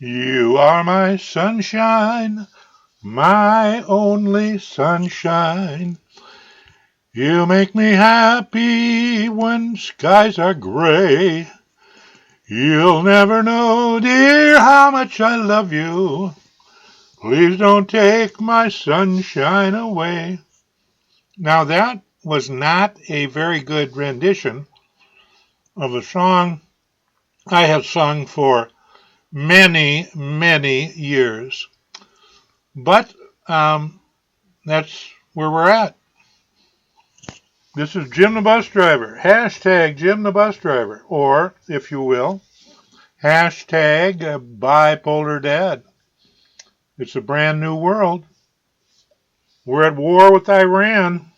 You are my sunshine, my only sunshine. You make me happy when skies are gray. You'll never know, dear, how much I love you. Please don't take my sunshine away. Now that was not a very good rendition of a song I have sung for many, many years. But that's where we're at. This is Jim the Bus Driver. Hashtag Jim the Bus Driver. Or, if you will, hashtag Bipolar Dad. It's a brand new world. We're at war with Iran.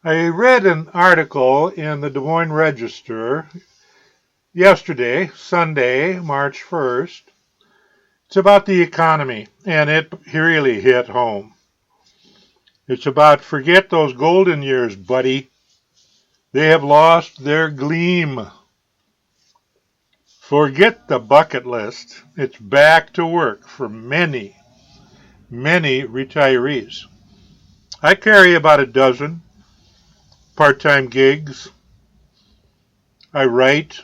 I read an article in the Des Moines Register yesterday, Sunday, March 1st. It's about the economy, and it really hit home. It's about forget those golden years, buddy. They have lost their gleam. Forget the bucket list. It's back to work for many, many retirees. I carry about a dozen part-time gigs. I write.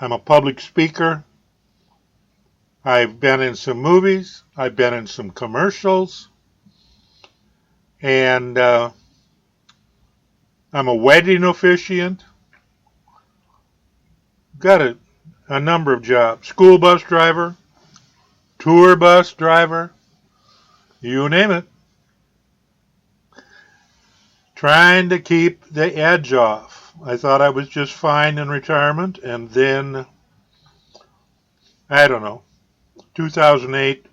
I'm a public speaker. I've been in some movies. I've been in some commercials. And I'm a wedding officiant. Got a number of jobs. School bus driver, tour bus driver, you name it. Trying to keep the edge off. I thought I was just fine in retirement, and then, I don't know, 2008,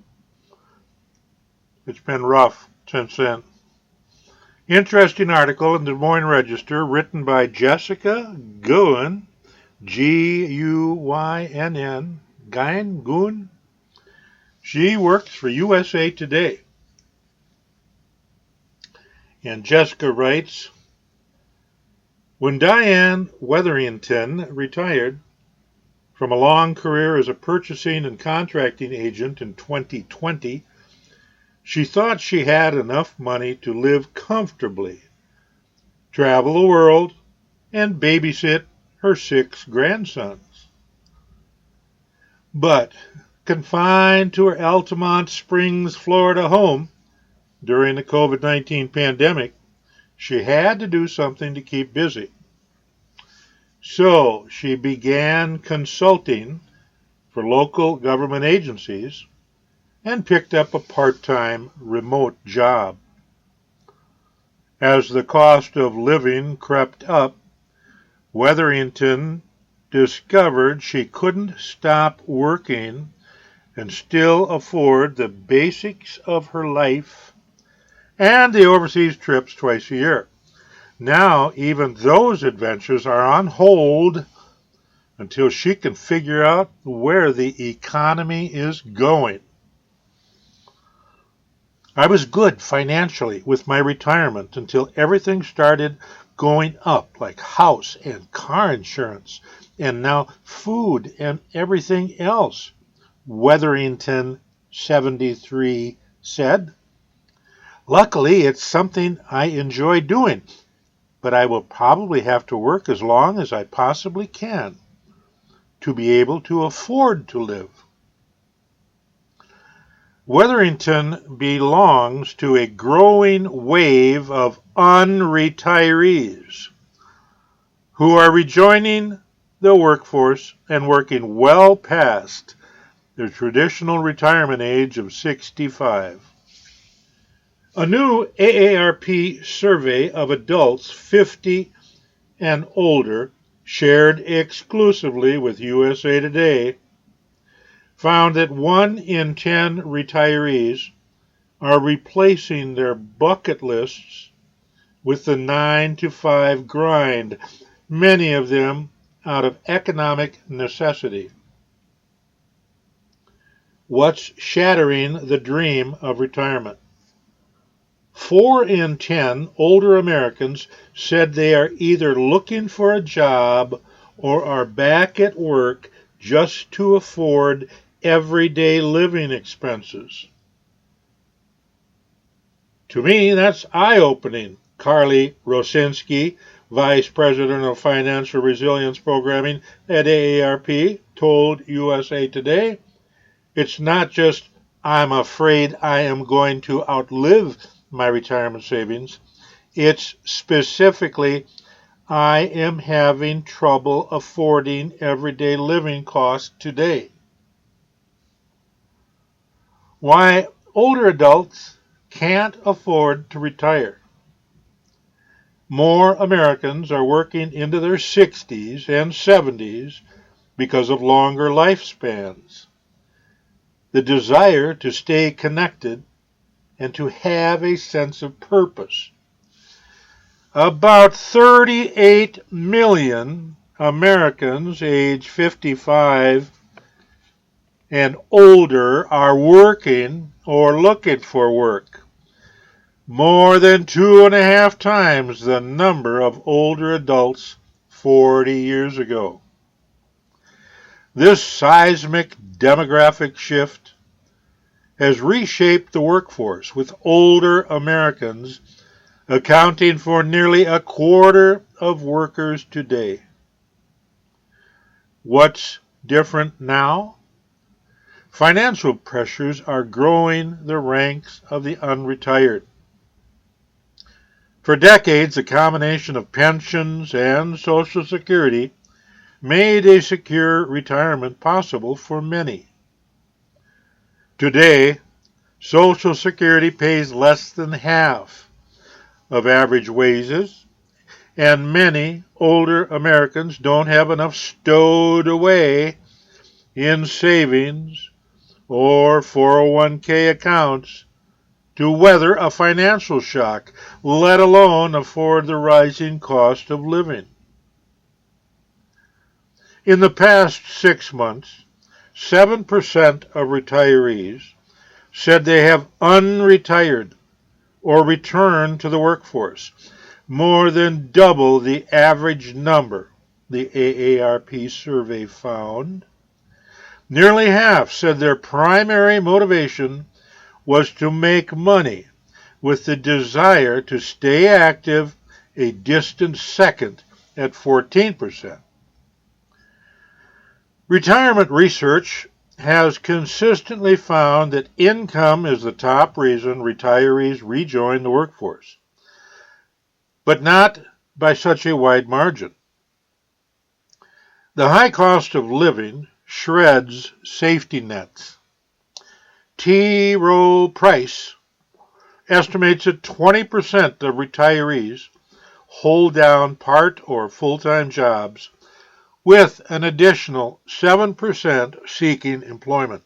it's been rough since then. Interesting article in the Des Moines Register written by Jessica Guinn, Guynn, Guyn. She works for USA Today. And Jessica writes, when Diane Wetherington retired from a long career as a purchasing and contracting agent in 2020, she thought she had enough money to live comfortably, travel the world, and babysit her 6 grandsons. But confined to her Altamont Springs, Florida home during the COVID-19 pandemic, she had to do something to keep busy. So she began consulting for local government agencies and picked up a part-time remote job. As the cost of living crept up, Wetherington discovered she couldn't stop working and still afford the basics of her life and the overseas trips twice a year. Now, even those adventures are on hold until she can figure out where the economy is going. I was good financially with my retirement until everything started going up, like house and car insurance, and now food and everything else, Wetherington 73 said. Luckily, it's something I enjoy doing, but I will probably have to work as long as I possibly can to be able to afford to live. Wetherington belongs to a growing wave of unretirees who are rejoining the workforce and working well past their traditional retirement age of 65. A new AARP survey of adults 50 and older, shared exclusively with USA Today, found that 1 in 10 retirees are replacing their bucket lists with the 9-to-5 grind, many of them out of economic necessity. What's shattering the dream of retirement? 4 in 10 older Americans said they are either looking for a job or are back at work just to afford everyday living expenses. To me, that's eye-opening. Carly Rosinski, Vice President of Financial Resilience Programming at AARP, told USA Today, "It's not just I'm afraid I am going to outlive my retirement savings. It's specifically I am having trouble affording everyday living costs today." Why older adults can't afford to retire. More Americans are working into their 60s and 70s because of longer lifespans. The desire to stay connected and to have a sense of purpose. About 38 million Americans age 55 and older are working or looking for work. More than 2.5 times the number of older adults 40 years ago. This seismic demographic shift has reshaped the workforce, with older Americans accounting for nearly a quarter of workers today. What's different now? Financial pressures are growing the ranks of the unretired. For decades, a combination of pensions and Social Security made a secure retirement possible for many. Today, Social Security pays less than half of average wages, and many older Americans don't have enough stowed away in savings or 401k accounts to weather a financial shock, let alone afford the rising cost of living. In the past 6 months, 7% of retirees said they have unretired or returned to the workforce, more than double the average number, the AARP survey found. Nearly half said their primary motivation was to make money, with the desire to stay active a distant second at 14%. Retirement research has consistently found that income is the top reason retirees rejoin the workforce, but not by such a wide margin. The high cost of living shreds safety nets. T. Rowe Price estimates that 20% of retirees hold down part or full-time jobs, with an additional 7% seeking employment.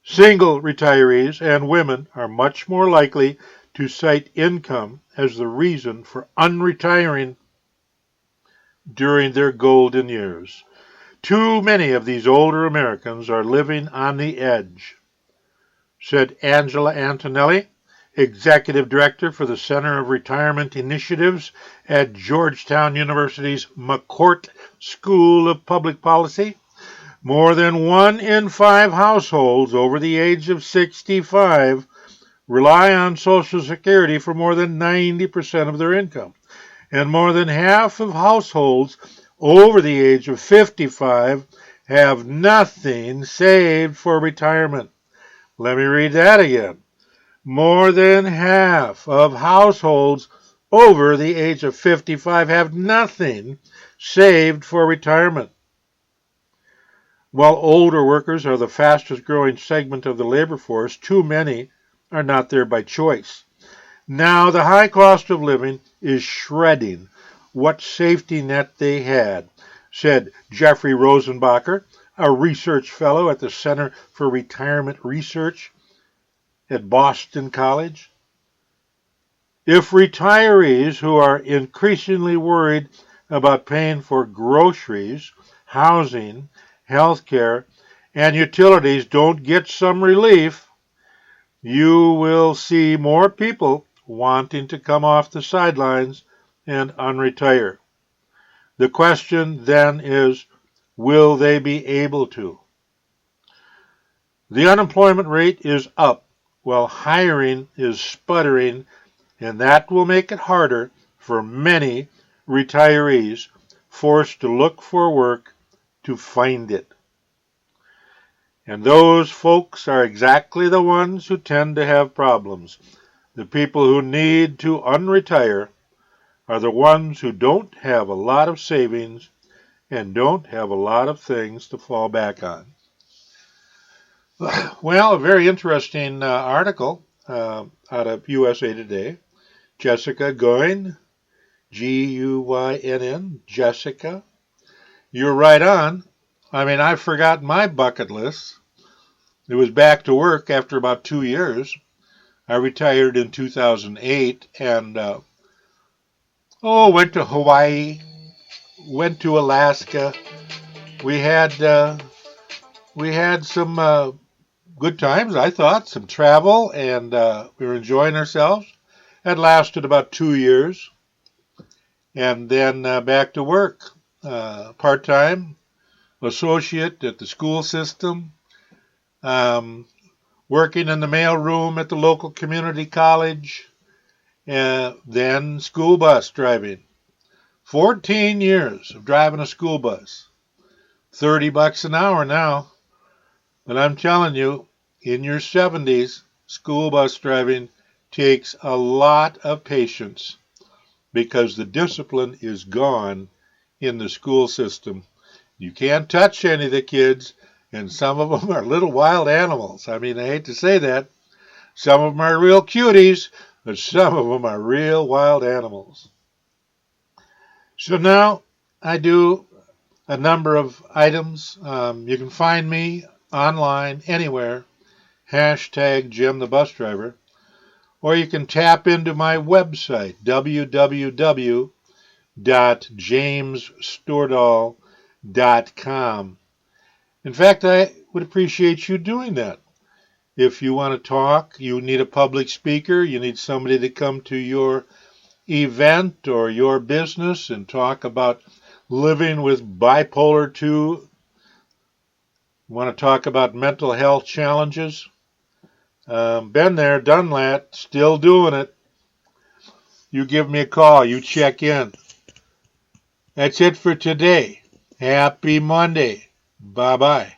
Single retirees and women are much more likely to cite income as the reason for unretiring during their golden years. Too many of these older Americans are living on the edge, said Angela Antonelli, Executive Director for the Center of Retirement Initiatives at Georgetown University's McCourt School of Public Policy. More than 1 in 5 households over the age of 65 rely on Social Security for more than 90% of their income, and more than half of households over the age of 55 have nothing saved for retirement. Let me read that again. More than half of households over the age of 55 have nothing saved for retirement. While older workers are the fastest growing segment of the labor force, too many are not there by choice. Now the high cost of living is shredding what safety net they had, said Jeffrey Rosenbacher, a research fellow at the Center for Retirement Research at Boston College. If retirees who are increasingly worried about paying for groceries, housing, health care, and utilities don't get some relief, you will see more people wanting to come off the sidelines and unretire. The question then is, Will they be able to? The unemployment rate is up while hiring is sputtering, and that will make it harder for many retirees forced to look for work to find it. And those folks are exactly the ones who tend to have problems. The people who need to unretire are the ones who don't have a lot of savings and don't have a lot of things to fall back on. Well, a very interesting article out of USA Today. Jessica Guyn, Guynn, Jessica. You're right on. I mean, I've forgotten my bucket list. It was back to work after about 2 years. I retired in 2008 and went to Hawaii, went to Alaska. We had some good times, I thought, some travel, and we were enjoying ourselves. That lasted about 2 years, and then back to work, part-time associate at the school system, working in the mail room at the local community college, then school bus driving. 14 years of driving a school bus. $30 an hour now. But I'm telling you, in your 70s, school bus driving takes a lot of patience because the discipline is gone in the school system. You can't touch any of the kids, and some of them are little wild animals. I mean, I hate to say that. Some of them are real cuties, but some of them are real wild animals. So now I do a number of items. You can find me online anywhere, hashtag Jim the Bus Driver, or you can tap into my website, www.jamesstordal.com. In fact, I would appreciate you doing that. If you want to talk, you need a public speaker, you need somebody to come to your event or your business and talk about living with bipolar 2. Want to talk about mental health challenges? Been there, done that, still doing it. You give me a call, you check in. That's it for today. Happy Monday. Bye-bye.